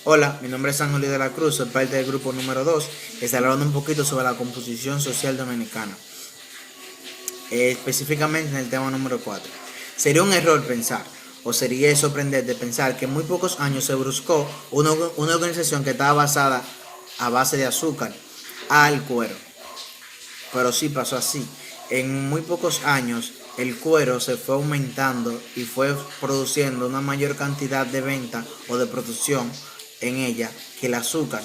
Hola, mi nombre es Ángel de la Cruz, soy parte del grupo número 2. Estaré hablando un poquito sobre la composición social dominicana, específicamente en el tema número 4. Sería un error pensar, o sería sorprendente pensar que en muy pocos años se buscó una organización que estaba basada a base de azúcar al cuero. Pero sí pasó así. En muy pocos años el cuero se fue aumentando y fue produciendo una mayor cantidad de venta o de producción en ella que el azúcar.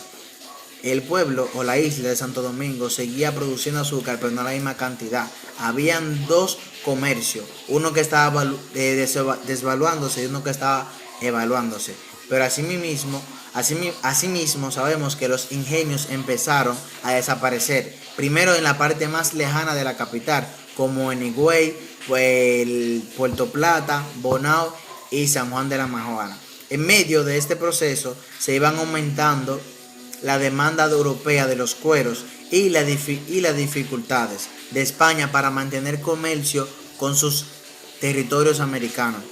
El pueblo o la isla de Santo Domingo seguía produciendo azúcar, pero no la misma cantidad. Habían dos comercios, uno que estaba desvaluándose y uno que estaba evaluándose. Pero asimismo sabemos que los ingenios empezaron a desaparecer. Primero en la parte más lejana de la capital, como en Higüey, pues, Puerto Plata, Bonao y San Juan de la Maguana. En medio de este proceso se iban aumentando la demanda europea de los cueros y las dificultades de España para mantener comercio con sus territorios americanos.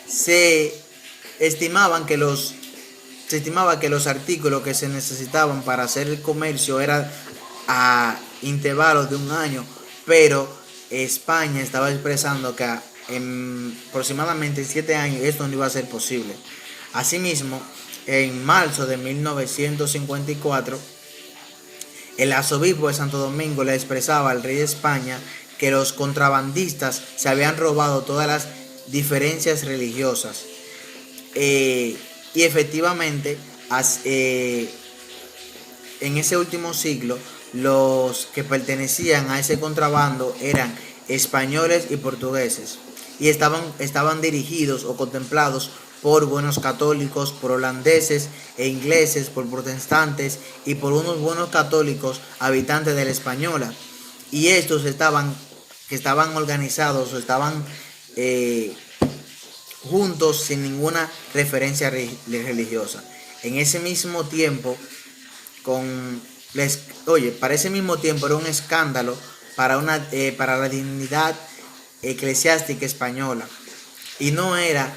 Se estimaban que los se estimaba que los artículos que se necesitaban para hacer el comercio eran a intervalos de un año, pero España estaba expresando que en aproximadamente 7 años esto no iba a ser posible. Asimismo, en marzo de 1954, el arzobispo de Santo Domingo le expresaba al rey de España que los contrabandistas se habían robado todas las diferencias religiosas. Y efectivamente, en ese último siglo, los que pertenecían a ese contrabando eran españoles y portugueses, y estaban dirigidos o contemplados por buenos católicos, por holandeses e ingleses, por protestantes y por unos buenos católicos habitantes de la Española. Y estos estaban organizados o estaban juntos sin ninguna referencia religiosa. En ese mismo tiempo, para ese mismo tiempo era un escándalo para la dignidad eclesiástica española, y no era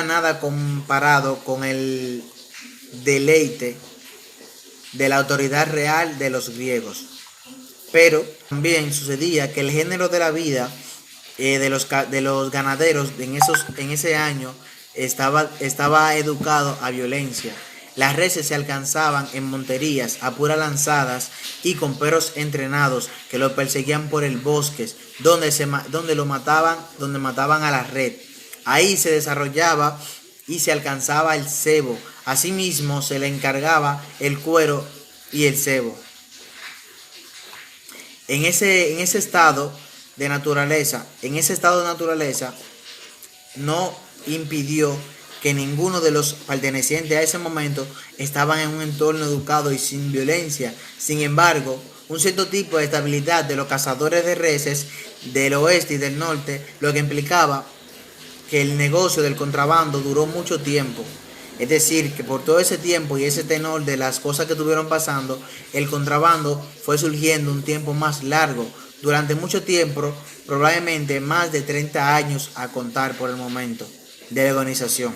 nada comparado con el deleite de la autoridad real de los griegos. Pero también sucedía que el género de la vida de los ganaderos en ese año estaba educado a violencia. Las reses se alcanzaban en monterías, a puras lanzadas y con perros entrenados que lo perseguían por el bosque, donde mataban a la red. Ahí se desarrollaba y se alcanzaba el cebo. Asimismo se le encargaba el cuero y el cebo. En ese estado de naturaleza, no impidió que ninguno de los pertenecientes a ese momento estaban en un entorno educado y sin violencia. Sin embargo, un cierto tipo de estabilidad de los cazadores de reses del oeste y del norte, lo que implicaba que el negocio del contrabando duró mucho tiempo. Es decir, que por todo ese tiempo y ese tenor de las cosas que estuvieron pasando, el contrabando fue surgiendo un tiempo más largo, durante mucho tiempo, probablemente más de 30 años a contar por el momento de la organización.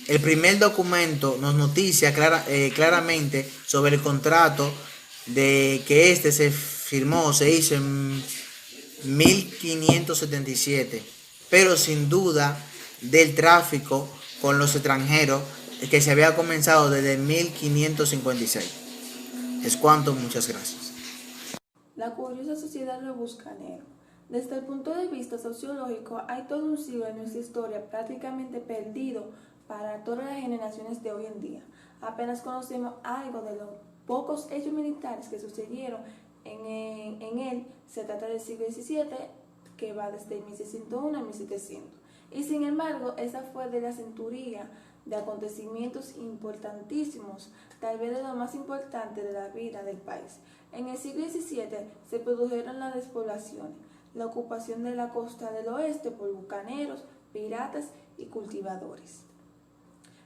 El primer documento nos noticia claramente sobre el contrato de que se hizo en 1577, pero sin duda del tráfico con los extranjeros que se había comenzado desde 1556. Es cuanto, muchas gracias. La curiosa sociedad de Buscanero. Desde el punto de vista sociológico, hay todo un siglo en nuestra historia prácticamente perdido para todas las generaciones de hoy en día. Apenas conocemos algo de los pocos hechos militares que sucedieron en él. Se trata del siglo XVII, que va desde 1601 a 1700. Y sin embargo, esa fue de la centuria de acontecimientos importantísimos, tal vez de lo más importante de la vida del país. En el siglo XVII se produjeron las despoblaciones, la ocupación de la costa del oeste por bucaneros, piratas y cultivadores.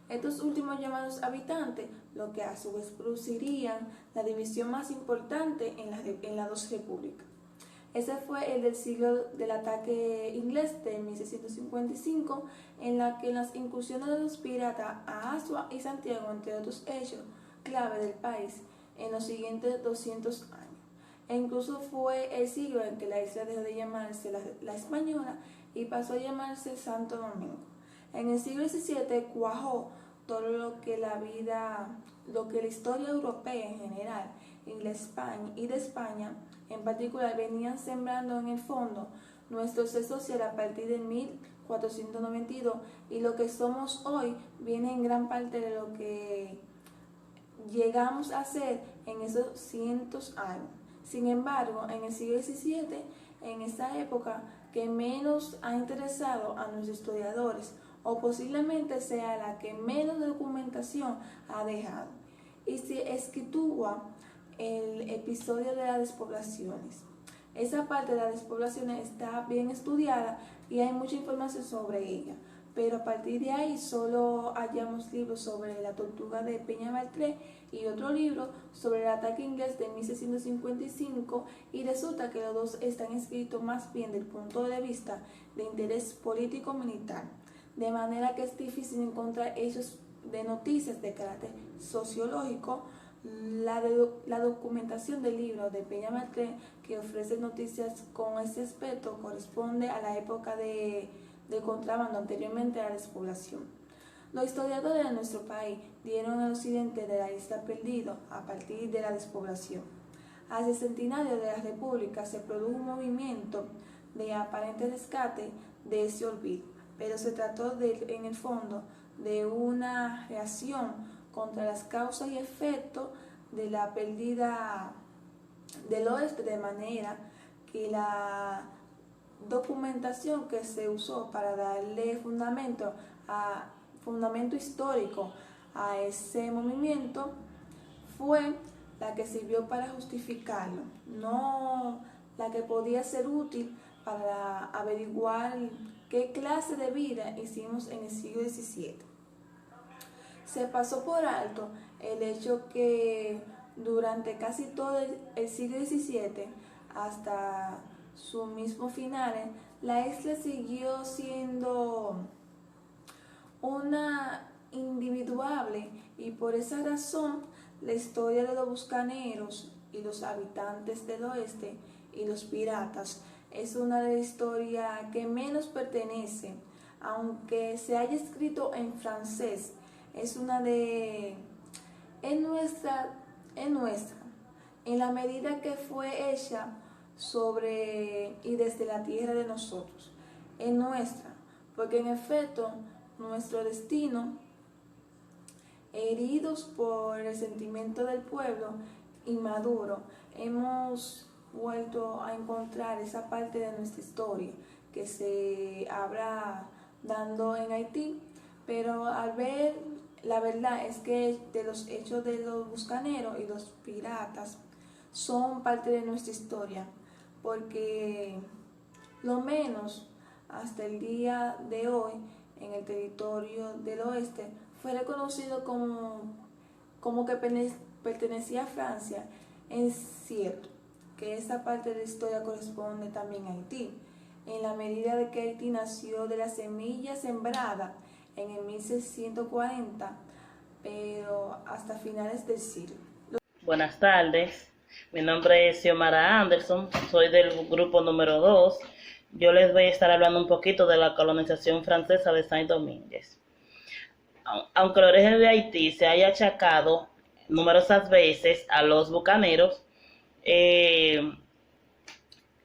Estos últimos llamados habitantes, lo que a su vez producirían la división más importante en las dos repúblicas. Ese fue el del siglo del ataque inglés de 1655, en la que las incursiones de los piratas a Asua y Santiago, entre otros hechos clave del país, en los siguientes 200 años. E incluso fue el siglo en que la isla dejó de llamarse la Española y pasó a llamarse Santo Domingo. En el siglo XVII cuajó todo lo que la historia europea en general y de España en particular venían sembrando en el fondo nuestro ser social a partir de 1492, y lo que somos hoy viene en gran parte de lo que llegamos a ser en esos cientos años. Sin embargo, en el siglo XVII, en esta época que menos ha interesado a nuestros historiadores, o posiblemente sea la que menos documentación ha dejado, y se esquitúa el episodio de las despoblaciones. Esa parte de las despoblaciones está bien estudiada y hay mucha información sobre ella, pero a partir de ahí solo hallamos libros sobre la tortuga de Peñameltré y otro libro sobre el ataque inglés de 1655, y resulta que los dos están escritos más bien del punto de vista de interés político-militar, de manera que es difícil encontrar hechos de noticias de carácter sociológico. La documentación del libro de Peñameltré, que ofrece noticias con ese aspecto, corresponde a la época de contrabando, anteriormente a la despoblación. Los historiadores de nuestro país dieron el occidente de la isla perdido a partir de la despoblación. Hacia el centenario de la República se produjo un movimiento de aparente rescate de ese olvido, pero se trató en el fondo de una reacción contra las causas y efectos de la pérdida del oeste, de manera que la documentación que se usó para darle fundamento histórico a ese movimiento fue la que sirvió para justificarlo, no la que podía ser útil para averiguar qué clase de vida hicimos en el siglo XVII. Se pasó por alto el hecho que durante casi todo el siglo XVII, hasta sus mismos finales, la isla siguió siendo una individuable, y por esa razón la historia de los bucaneros y los habitantes del oeste y los piratas es una de las historias que menos pertenece, aunque se haya escrito en francés. Es nuestra, en la medida que fue hecha sobre y desde la tierra de nosotros. Es nuestra, porque en efecto nuestro destino, heridos por el sentimiento del pueblo inmaduro, hemos vuelto a encontrar esa parte de nuestra historia que se habrá dando en Haití, pero al ver, la verdad es que de los hechos de los bucaneros y los piratas son parte de nuestra historia, porque lo menos hasta el día de hoy en el territorio del oeste fue reconocido como que pertenecía a Francia. Es cierto que esa parte de la historia corresponde también a Haití, en la medida de que Haití nació de la semilla sembrada en el 1640, pero hasta finales del siglo. Buenas tardes, mi nombre es Xiomara Anderson, soy del grupo número 2. Yo les voy a estar hablando un poquito de la colonización francesa de Saint-Domingue. Aunque el origen de Haití se haya achacado numerosas veces a los bucaneros,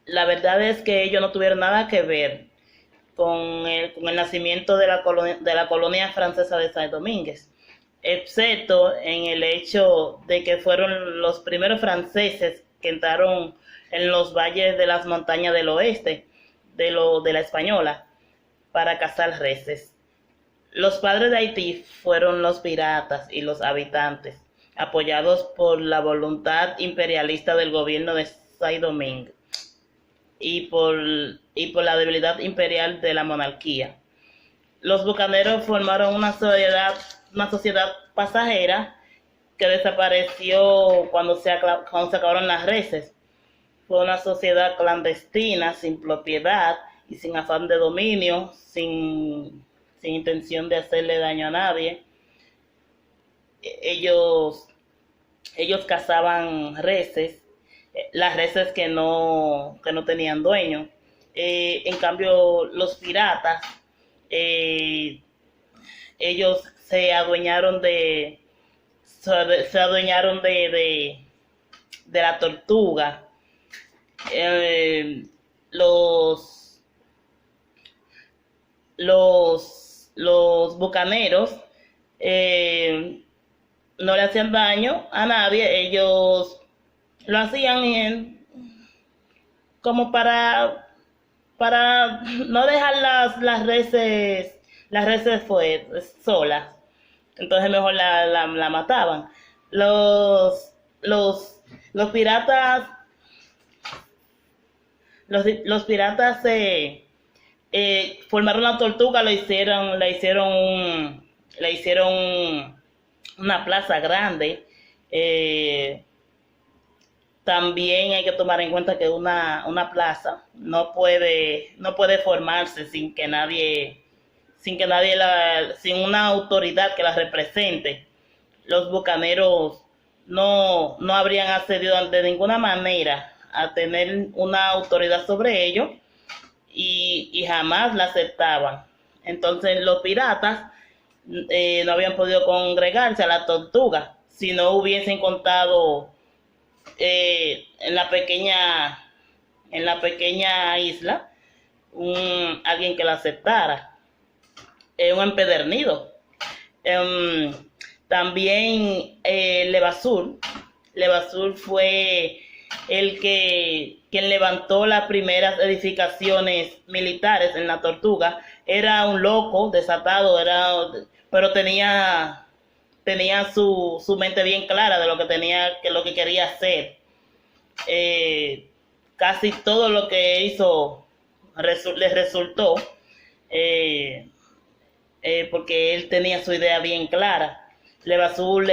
la verdad es que ellos no tuvieron nada que ver con el nacimiento de la colonia francesa de Saint-Domingue, excepto en el hecho de que fueron los primeros franceses que entraron en los valles de las montañas del oeste de la Española para cazar reses. Los padres de Haití fueron los piratas y los habitantes, apoyados por la voluntad imperialista del gobierno de Saint-Domingue y por la debilidad imperial de la monarquía. Los bucaneros formaron una sociedad pasajera que desapareció cuando se acabaron las reses. fue una sociedad clandestina, sin propiedad y sin afán de dominio, sin intención de hacerle daño a nadie. Ellos, ellos cazaban reses, las reses que no tenían dueño. En cambio, los piratas, ellos se adueñaron de la tortuga. Los bucaneros no le hacían daño a nadie. Ellos lo hacían como para no dejar las reses solas. Entonces mejor la mataban. Los piratas formaron la tortuga, le hicieron una plaza grande. También hay que tomar en cuenta que una plaza no puede formarse sin una autoridad que la represente. Los bucaneros no habrían accedido de ninguna manera a tener una autoridad sobre ellos y jamás la aceptaban. Entonces los piratas no habían podido congregarse a la tortuga si no hubiesen contado en la pequeña isla alguien que la aceptara. Un empedernido. También Levasseur fue quien levantó las primeras edificaciones militares en la Tortuga. Era un loco desatado, pero tenía su mente bien clara de lo que quería hacer. Casi todo lo que hizo les resultó, porque él tenía su idea bien clara. Levasseur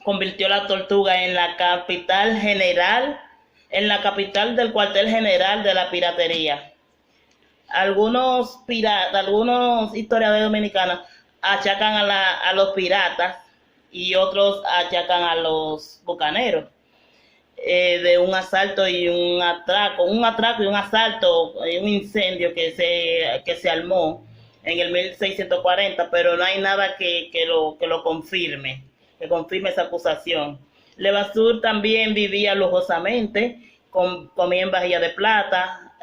convirtió la Tortuga en la capital del cuartel general de la piratería. Algunos historiadores dominicanos achacan a los piratas y otros achacan a los bucaneros de un asalto y un atraco y un asalto y un incendio que se armó en el 1640, pero no hay nada que lo confirme, esa acusación. Levasseur también vivía lujosamente, comía en vajilla de plata,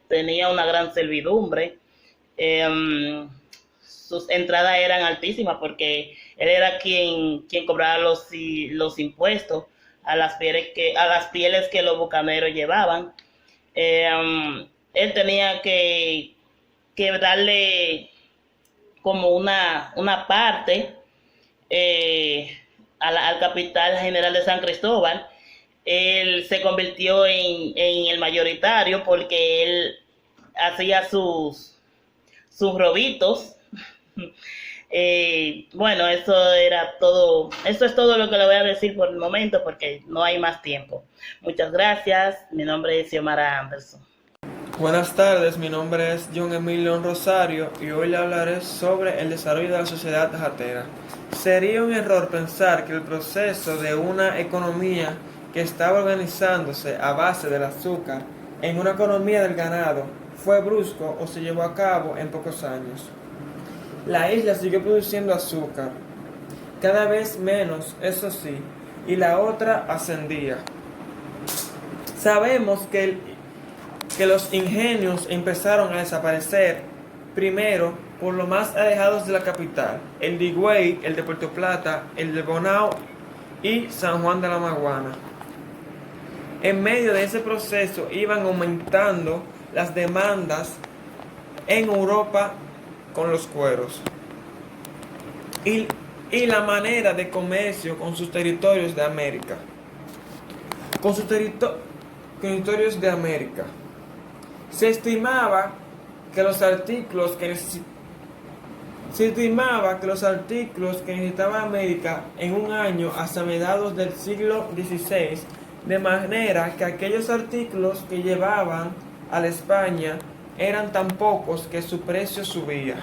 tenía una gran servidumbre. Sus entradas eran altísimas porque él era quien cobraba los impuestos a las pieles que los bucaneros llevaban. Él tenía que darle como una parte al capital general de San Cristóbal. Él se convirtió en el mayoritario porque él hacía sus robitos. Bueno, eso es todo lo que le voy a decir por el momento porque no hay más tiempo. Muchas gracias. Mi nombre es Xiomara Anderson. Buenas tardes, mi nombre es John Emilio Rosario y hoy le hablaré sobre el desarrollo de la sociedad jatera. Sería un error pensar que el proceso de una economía que estaba organizándose a base del azúcar en una economía del ganado fue brusco o se llevó a cabo en pocos años. La isla siguió produciendo azúcar, cada vez menos, eso sí, y la otra ascendía. Sabemos que los ingenios empezaron a desaparecer, primero por los más alejados de la capital, el de Higüey, el de Puerto Plata, el de Bonao y San Juan de la Maguana. En medio de ese proceso iban aumentando las demandas en Europa con los cueros y la manera de comercio con sus territorios de América. Territorios de América. Se estimaba que los artículos que necesitaba América en un año hasta mediados del siglo XVI de manera que aquellos artículos que llevaban a la España eran tan pocos que su precio subía.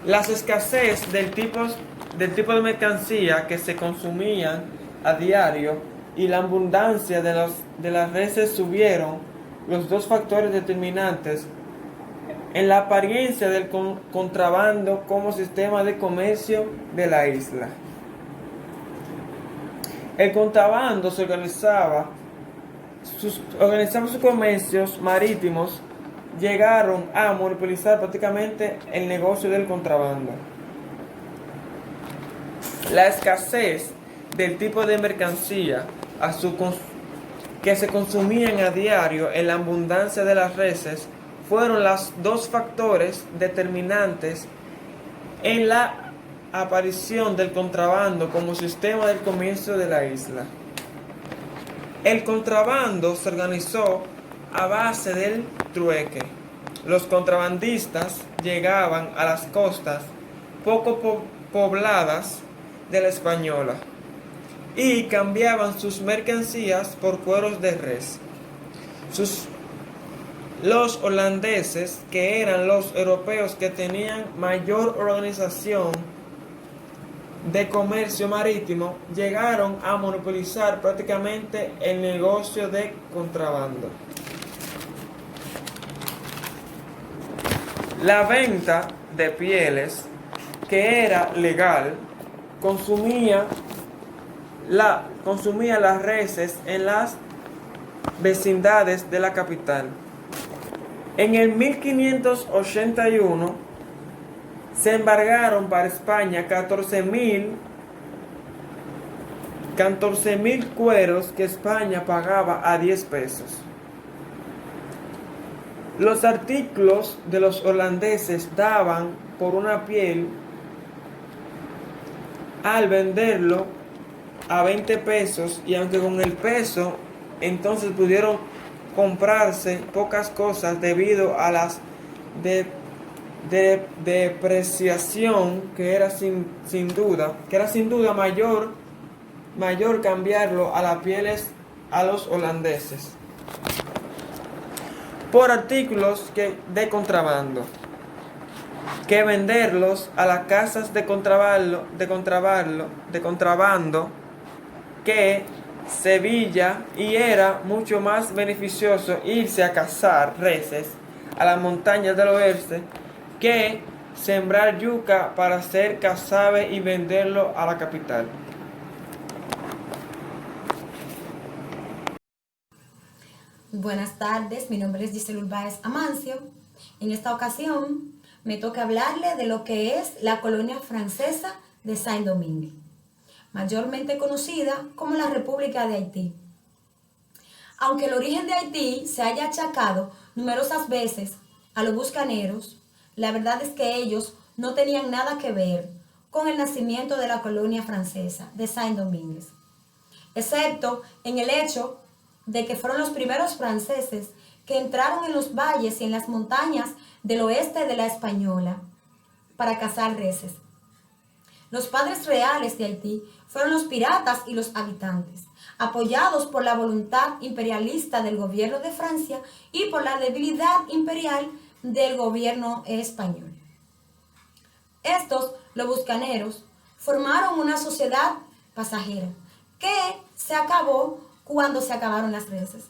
Las escasez del tipo de mercancía que se consumían a diario y la abundancia de las reses subieron los dos factores determinantes en la apariencia del contrabando como sistema de comercio de la isla. El contrabando se organizaba sus comercios marítimos llegaron a monopolizar prácticamente el negocio del contrabando. La escasez del tipo de mercancía que se consumían a diario en la abundancia de las reses fueron los dos factores determinantes en la aparición del contrabando como sistema del comercio de la isla. El contrabando se organizó a base del trueque. Los contrabandistas llegaban a las costas poco pobladas de la Española y cambiaban sus mercancías por cueros de res. Los holandeses, que eran los europeos que tenían mayor organización de comercio marítimo, llegaron a monopolizar prácticamente el negocio de contrabando. La venta de pieles, que era legal, consumía las reses en las vecindades de la capital. En el 1581 se embargaron para España 14,000 cueros que España pagaba a 10 pesos. Los artículos de los holandeses daban por una piel al venderlo a 20 pesos, y aunque con el peso entonces pudieron comprarse pocas cosas debido a las depreciación que era sin duda mayor cambiarlo a las pieles a los holandeses por artículos de contrabando que venderlos a las casas de contrabando que Sevilla, y era mucho más beneficioso irse a cazar reses a las montañas del oeste que sembrar yuca para hacer casabe y venderlo a la capital. Buenas tardes, mi nombre es Giselle Urbáez Amancio. En esta ocasión me toca hablarle de lo que es la colonia francesa de Saint-Domingue, mayormente conocida como la República de Haití. Aunque el origen de Haití se haya achacado numerosas veces a los bucaneros, la verdad es que ellos no tenían nada que ver con el nacimiento de la colonia francesa de Saint-Domingue, excepto en el hecho de que fueron los primeros franceses que entraron en los valles y en las montañas del oeste de la Española para cazar reses. Los padres reales de Haití fueron los piratas y los habitantes, apoyados por la voluntad imperialista del gobierno de Francia y por la debilidad imperial del gobierno español. Estos, los bucaneros, formaron una sociedad pasajera que se acabó cuando se acabaron las reses.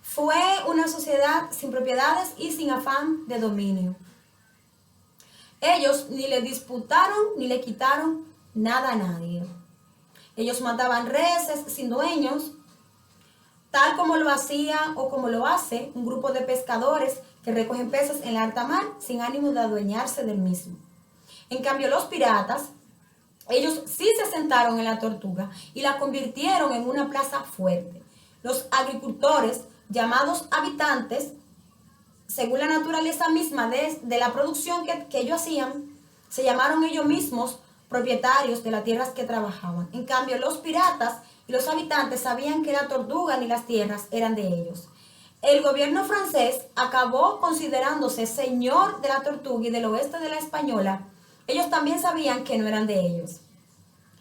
Fue una sociedad sin propiedades y sin afán de dominio. Ellos ni le disputaron ni le quitaron nada a nadie. Ellos mataban reses sin dueños, tal como lo hacía o como lo hace un grupo de pescadores que recogen peces en la alta mar sin ánimo de adueñarse del mismo. En cambio, los piratas, ellos sí se sentaron en la Tortuga y la convirtieron en una plaza fuerte. Los agricultores, llamados habitantes, según la naturaleza misma de la producción que ellos hacían, se llamaron ellos mismos propietarios de las tierras que trabajaban. En cambio, los piratas y los habitantes sabían que la Tortuga ni las tierras eran de ellos. El gobierno francés acabó considerándose señor de la Tortuga y del oeste de la Española. Ellos también sabían que no eran de ellos.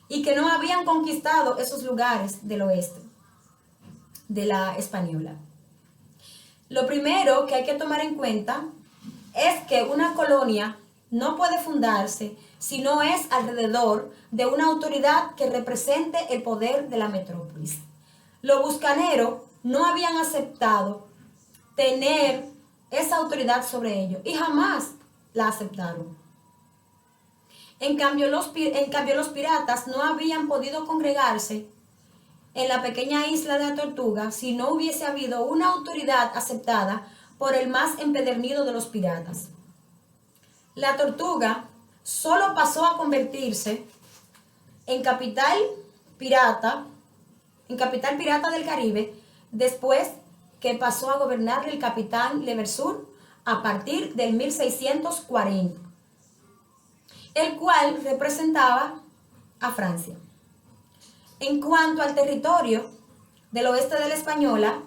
y que no habían conquistado esos lugares del oeste de la española. Lo primero que hay que tomar en cuenta es que una colonia no puede fundarse si no es alrededor de una autoridad que represente el poder de la metrópolis. Los buscaneros no habían aceptado tener esa autoridad sobre ellos y jamás la aceptaron. En cambio, los piratas no habían podido congregarse en la pequeña isla de la Tortuga si no hubiese habido una autoridad aceptada por el más empedernido de los piratas. La Tortuga solo pasó a convertirse en capital pirata del Caribe después que pasó a gobernar el capitán Leversur a partir del 1640, el cual representaba a Francia. En cuanto al territorio del oeste de la Española,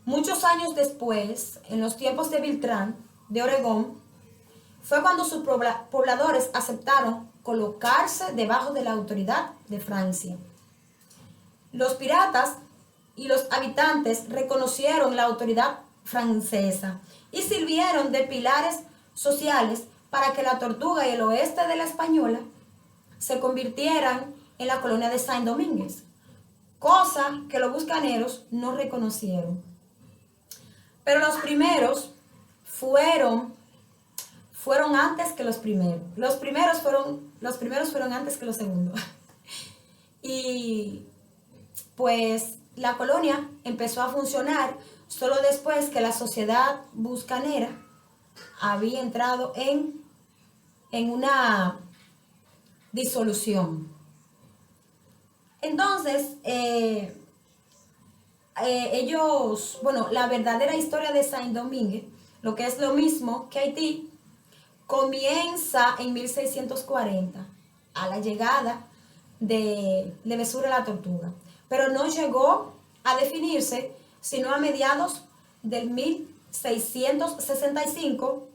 muchos años después, en los tiempos de Beltrán de Oregón, fue cuando sus pobladores aceptaron colocarse debajo de la autoridad de Francia. Los piratas y los habitantes reconocieron la autoridad francesa y sirvieron de pilares sociales para que la Tortuga y el oeste de la Española se convirtieran en la colonia de Saint-Domingues, cosa que los buscaneros no reconocieron. Pero los primeros fueron antes que los primeros. Los primeros fueron antes que los segundos. Y pues la colonia empezó a funcionar solo después que la sociedad buscanera había entrado en una disolución. Entonces, la verdadera historia de Saint-Domingue, lo que es lo mismo que Haití, comienza en 1640, a la llegada de Leversur a la Tortuga, pero no llegó a definirse sino a mediados del 1665,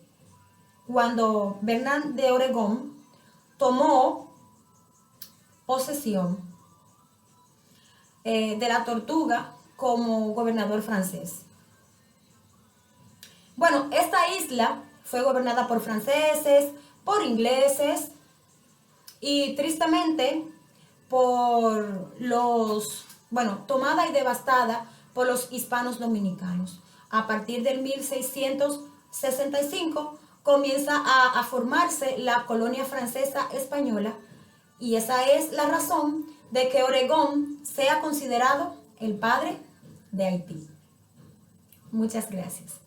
cuando Bernard de Oregón tomó posesión de la Tortuga como gobernador francés. Bueno, esta isla fue gobernada por franceses, por ingleses y tristemente tomada y devastada por los hispanos dominicanos. A partir del 1665 comienza a formarse la colonia francesa española y esa es la razón de que Oregón sea considerado el padre de Haití. Muchas gracias.